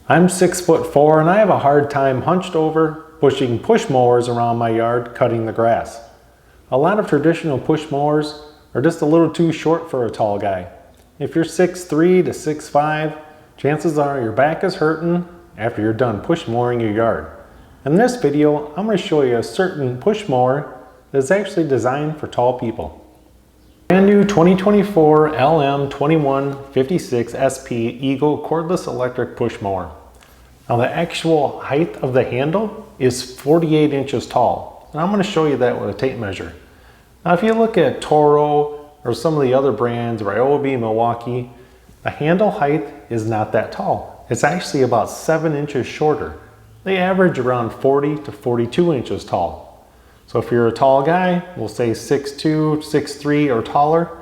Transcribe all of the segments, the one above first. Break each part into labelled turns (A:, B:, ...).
A: I'm 6'4" and I have a hard time hunched over pushing push mowers around my yard cutting the grass. A lot of traditional push mowers are just a little too short for a tall guy. If you're 6'3" to 6'5", chances are your back is hurting after you're done push mowing your yard. In this video, I'm going to show you a certain push mower that is actually designed for tall people. Brand new 2024 LM2156 SP Eagle cordless electric push mower. Now the actual height of the handle is 48 inches tall, and I'm going to show you that with a tape measure. Now if you look at Toro or some of the other brands, Ryobi, Milwaukee, the handle height is not that tall. It's actually about 7 inches shorter. They average around 40 to 42 inches tall. So if you're a tall guy, we'll say 6'2", 6'3", or taller,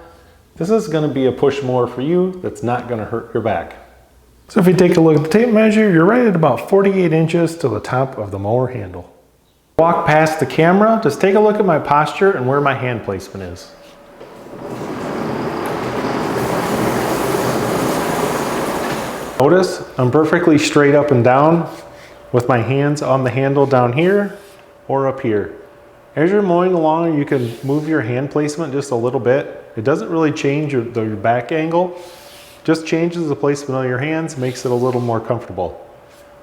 A: this is going to be a push mower for you that's not going to hurt your back. So if you take a look at the tape measure, you're right at about 48 inches to the top of the mower handle. Walk past the camera, just take a look at my posture and where my hand placement is. Notice I'm perfectly straight up and down with my hands on the handle down here or up here. As you're mowing along, you can move your hand placement just a little bit. It doesn't really change your back angle, just changes the placement of your hands, makes it a little more comfortable.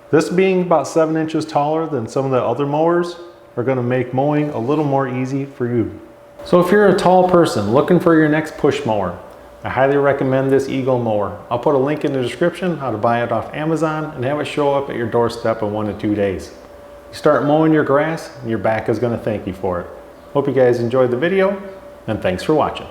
A: This being about 7 inches taller than some of the other mowers are going to make mowing a little more easy for you. So if you're a tall person looking for your next push mower, I highly recommend this Eagle mower. I'll put a link in the description how to buy it off Amazon and have it show up at your doorstep in 1 to 2 days. You start mowing your grass and your back is going to thank you for it. Hope you guys enjoyed the video and thanks for watching.